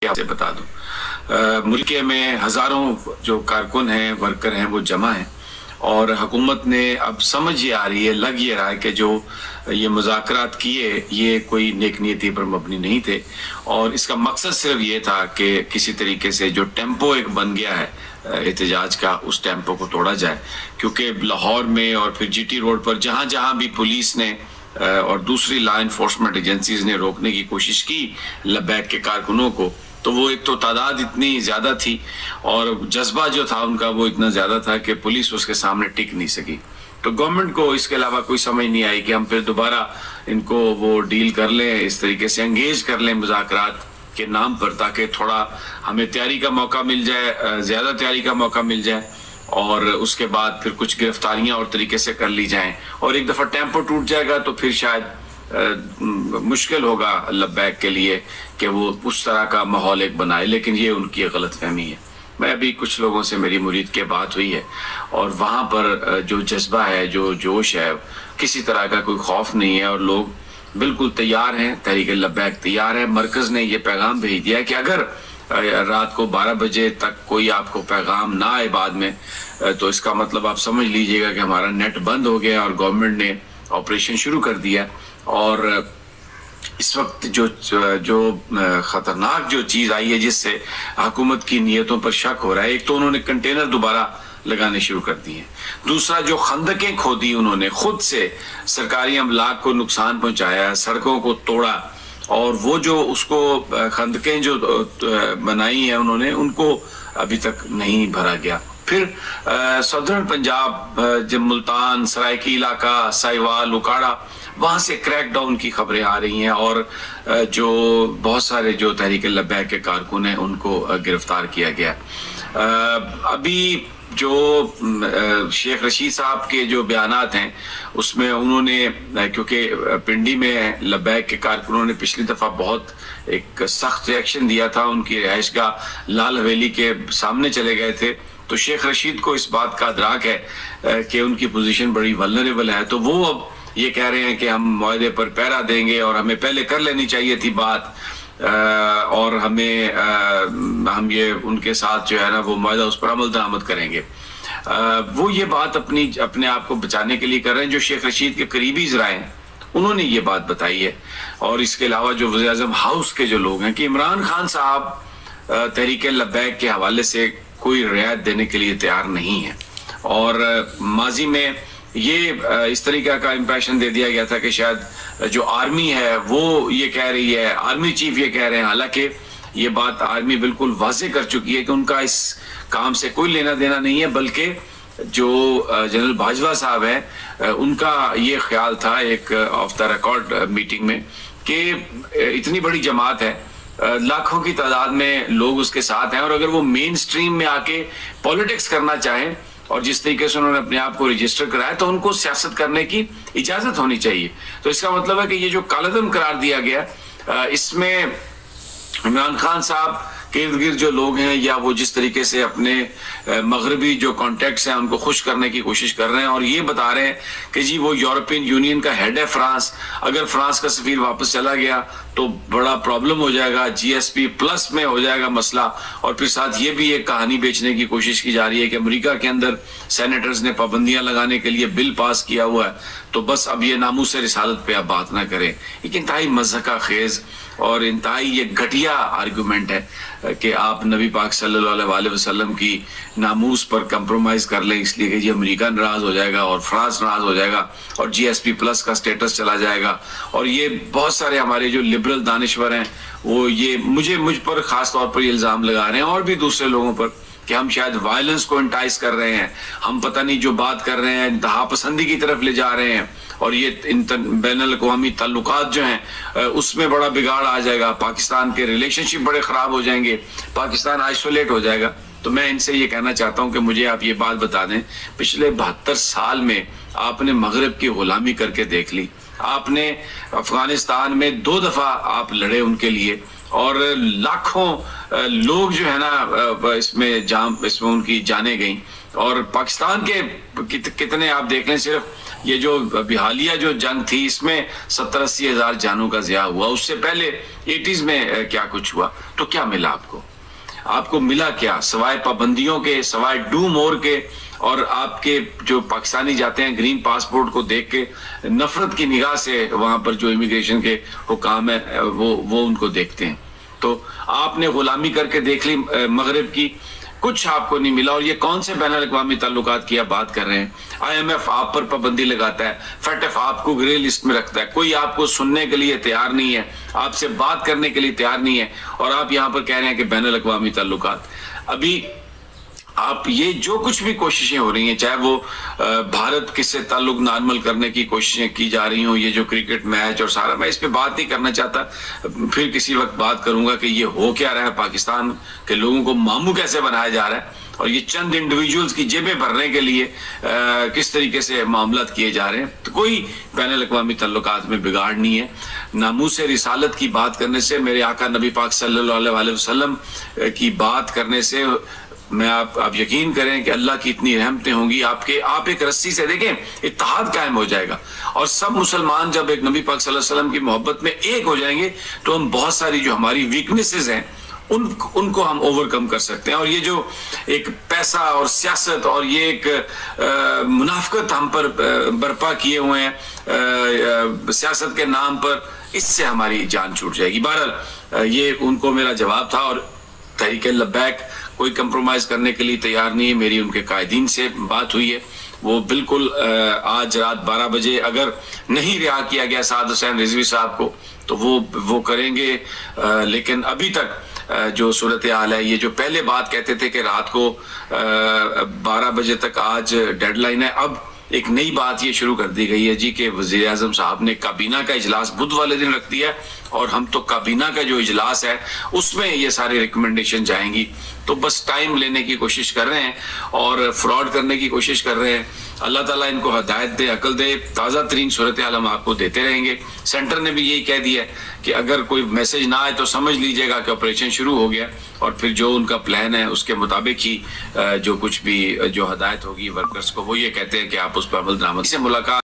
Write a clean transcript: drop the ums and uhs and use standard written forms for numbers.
आपसे बता दूं, मुल्क में हजारों जो कारकुन हैं, वर्कर हैं, वो जमा हैं और हुकूमत ने अब समझ ये आ रही है, लग ये रहा है कि जो ये मुज़ाकरात किए ये कोई नेक नीयती पर मबनी नहीं थे और इसका मकसद सिर्फ ये था कि किसी तरीके से जो टेम्पो एक बन गया है एहतजाज का, उस टेम्पो को तोड़ा जाए। क्योंकि लाहौर में और फिर जीटी रोड पर जहां जहां भी पुलिस ने और दूसरी लॉ इन्फोर्समेंट एजेंसीज ने रोकने की कोशिश की लब्बैक के कारकुनों को, तो वो एक तो तादाद इतनी ज्यादा थी और जज्बा जो था उनका वो इतना ज्यादा था कि पुलिस उसके सामने टिक नहीं सकी। तो गवर्नमेंट को इसके अलावा कोई समझ नहीं आई कि हम फिर दोबारा इनको वो डील कर लें, इस तरीके से एंगेज कर लें मुज़ाकरात के नाम पर, ताकि थोड़ा हमें तैयारी का मौका मिल जाए, ज्यादा तैयारी का मौका मिल जाए और उसके बाद फिर कुछ गिरफ्तारियां और तरीके से कर ली जाएं। और एक दफा टेम्पो टूट जाएगा तो फिर शायद मुश्किल होगा लब्बैक के लिए कि वो उस तरह का माहौल एक बनाए, लेकिन ये उनकी गलतफहमी है। मैं अभी कुछ लोगों से मेरी मुरीद के बात हुई है और वहाँ पर जो जज्बा है, जो जोश है, किसी तरह का कोई खौफ नहीं है और लोग बिल्कुल तैयार हैं, तहरीक लब्बैक तैयार है। मरकज ने ये पैगाम भेज दिया है कि अगर रात को 12 बजे तक कोई आपको पैगाम ना आए बाद में, तो इसका मतलब आप समझ लीजिएगा कि हमारा नेट बंद हो गया और गवर्नमेंट ने ऑपरेशन शुरू कर दिया। और इस वक्त जो खतरनाक जो चीज आई है जिससे हुकूमत की नीयतों पर शक हो रहा है, एक तो उन्होंने कंटेनर दोबारा लगाने शुरू कर दिए, दूसरा जो खंदकें खोदी उन्होंने खुद से, सरकारी अमलाक को नुकसान पहुंचाया, सड़कों को तोड़ा और वो जो उसको खंदकें जो बनाई है उन्होंने, उनको अभी तक नहीं भरा गया। फिर सदर्न पंजाब, जब मुल्तान, सरायकी इलाका, साहिवाल, उकाड़ा, वहां से क्रैकडाउन की खबरें आ रही हैं और जो बहुत सारे जो तहरीक लब्बैक के कारकुन हैं उनको गिरफ्तार किया गया। अभी जो शेख रशीद साहब के जो बयानात हैं उसमें उन्होंने, क्योंकि पिंडी में लब्बैक के कारकुनों ने पिछली दफा बहुत एक सख्त रिएक्शन दिया था, उनकी रिहाइशगाह लाल हवेली के सामने चले गए थे, तो शेख रशीद को इस बात का अदराक है कि उनकी पोजीशन बड़ी वल्नरेबल है। तो वो अब ये कह रहे हैं कि हम मुआहदे पर पहरा देंगे और हमें पहले कर लेनी चाहिए थी बात, और हम ये उनके साथ जो है ना वो मुआहदा उस पर अमल दरामद करेंगे। वो ये बात अपने आप को बचाने के लिए कर रहे हैं। जो शेख रशीद के करीबी ज़राए हैं उन्होंने ये बात बताई है और इसके अलावा जो वज़ीर आज़म हाउस के जो लोग हैं कि इमरान खान साहब तहरीक लब्बैक के हवाले से कोई रियायत देने के लिए तैयार नहीं है। और माजी में ये इस तरीके का इंप्रेशन दे दिया गया था कि शायद जो आर्मी है वो ये कह रही है, आर्मी चीफ ये कह रहे हैं, हालांकि ये बात आर्मी बिल्कुल वाज़े कर चुकी है कि उनका इस काम से कोई लेना देना नहीं है, बल्कि जो जनरल बाजवा साहब है उनका ये ख्याल था एक ऑफ द रिकॉर्ड मीटिंग में कि इतनी बड़ी जमात है, लाखों की तादाद में लोग उसके साथ हैं और अगर वो मेन स्ट्रीम में आके पॉलिटिक्स करना चाहें और जिस तरीके से उन्होंने अपने आप को रजिस्टर कराया तो उनको सियासत करने की इजाजत होनी चाहिए। तो इसका मतलब है कि ये जो कालदम करार दिया गया, इसमें इमरान खान साहब के इर्द गिर्द जो लोग हैं या वो जिस तरीके से अपने मगरबी जो कॉन्टेक्ट्स हैं उनको खुश करने की कोशिश कर रहे हैं और ये बता रहे हैं कि जी वो यूरोपियन यूनियन का हेड है फ्रांस, अगर फ्रांस का सफीर वापस चला गया तो बड़ा प्रॉब्लम हो जाएगा, GSP प्लस में हो जाएगा मसला। और फिर साथ ये भी एक कहानी बेचने की कोशिश की जा रही है कि अमेरिका के अंदर सेनेटर्स ने पाबंदियां लगाने के लिए बिल पास किया हुआ है, तो बस अब ये नामूस रिसालत पे आप बात ना करें। एक इंतहाई मज़हका खेज और इंतहाई ये घटिया आर्गूमेंट है कि आप नबी पाक सल्लल्लाहु अलैहि वसल्लम की नामूस पर कंप्रोमाइज कर लें इसलिए कि जी अमेरिका नाराज हो जाएगा और फ्रांस नाराज हो जाएगा और GSP प्लस का स्टेटस चला जाएगा। और ये बहुत सारे हमारे जो लिबरल दानिश्वर हैं वो ये मुझ पर खास तौर पर इल्जाम लगा रहे हैं और भी दूसरे लोगों पर कि हम शायद वायलेंस को इंटाइस कर रहे हैं, हम पता नहीं जो बात कर रहे हैं इंतहा पसंदी की तरफ ले जा रहे हैं और ये बैनुल अक़वामी ताल्लुकात जो हैं उसमें बड़ा बिगाड़ आ जाएगा, पाकिस्तान के रिलेशनशिप बड़े खराब हो जाएंगे, पाकिस्तान आइसोलेट हो जाएगा। तो मैं इनसे ये कहना चाहता हूँ कि मुझे आप ये बात बता दें, पिछले 72 साल में आपने मगरब की गुलामी करके देख ली, आपने अफगानिस्तान में 2 दफा आप लड़े उनके लिए और लाखों लोग जो है ना इसमें उनकी जाने गई और पाकिस्तान के कितने आप देख लें, सिर्फ ये जो अभी हालिया जो जंग थी इसमें 70-80 हजार जानों का ज़िया हुआ, उससे पहले 80s में क्या कुछ हुआ, तो क्या मिला आपको मिला क्या सवाए पाबंदियों के, सवाए डू मोर के, और आपके जो पाकिस्तानी जाते हैं ग्रीन पासपोर्ट को देख के नफरत की निगाह से वहां पर जो इमिग्रेशन के हुकाम है वो उनको देखते हैं। तो आपने गुलामी करके देख ली मगरिब की, कुछ आपको नहीं मिला। और ये कौन से बैनुल अक़वामी ताल्लुकात की आप बात कर रहे हैं? IMF आप पर पाबंदी लगाता है, FATF आपको ग्रे लिस्ट में रखता है, कोई आपको सुनने के लिए तैयार नहीं है, आपसे बात करने के लिए तैयार नहीं है, और आप यहाँ पर कह रहे हैं कि बैनुल अक़वामी ताल्लुकात। अभी आप ये जो कुछ भी कोशिशें हो रही हैं, चाहे वो भारत किससे ताल्लुक नॉर्मल करने की कोशिशें की जा रही हों, ये जो क्रिकेट मैच और सारा, मैं इस पे बात नहीं करना चाहता, फिर किसी वक्त बात करूंगा कि ये हो क्या रहा है, पाकिस्तान के लोगों को मामू कैसे बनाया जा रहा है, और ये चंद इंडिविजुअल्स की जेबें भरने के लिए किस तरीके से मामला किए जा रहे हैं। तो कोई बैनुल अक़वामी ताल्लुकात में बिगाड़ नहीं है। नामूस रिसालत की बात करने से, मेरे आका नबी पाक सल्लल्लाहु अलैहि वसल्लम की बात करने से, मैं आप यकीन करें कि अल्लाह की इतनी रहमतें होंगी आपके, आप एक रस्सी से देखें इत्तेहाद कायम हो जाएगा, और सब मुसलमान जब एक नबी पाक सल्लल्लाहु अलैहि वसल्लम की मोहब्बत में एक हो जाएंगे तो हम बहुत सारी जो हमारी वीकनेसेस हैं उनको हम ओवरकम कर सकते हैं। और ये जो एक पैसा और सियासत और ये एक मुनाफिकत हम पर बर्पा किए हुए हैं सियासत के नाम पर, इससे हमारी जान छूट जाएगी। बहरहाल ये उनको मेरा जवाब था, और तहरीक लब्बैक कोई कंप्रोमाइज करने के लिए तैयार नहीं है। मेरी उनके कायदीन से बात हुई है, वो बिल्कुल आज रात 12 बजे अगर नहीं रिहा किया गया साद हुसैन रिजवी साहब को तो वो करेंगे। लेकिन अभी तक जो सूरत हाल है, ये जो पहले बात कहते थे कि रात को 12 बजे तक आज डेडलाइन है, अब एक नई बात ये शुरू कर दी गई है जी कि वज़ीर आज़म साहब ने काबीना का इजलास बुध वाले दिन रख दिया है, और हम तो काबीना का जो इजलास है उसमें ये सारी रिकमेंडेशन जाएंगी। तो बस टाइम लेने की कोशिश कर रहे हैं और फ्रॉड करने की कोशिश कर रहे हैं। अल्लाह ताला इनको हिदायत दे, अकल दे, ताज़ा तरीन सूरत हाल हम आपको देते रहेंगे। सेंटर ने भी यही कह दिया है कि अगर कोई मैसेज ना आए तो समझ लीजिएगा कि ऑपरेशन शुरू हो गया, और फिर जो उनका प्लान है उसके मुताबिक ही जो कुछ भी जो हिदायत होगी वर्कर्स को, वो ये कहते हैं कि आप उस पर अमल दरामद से मुलाकात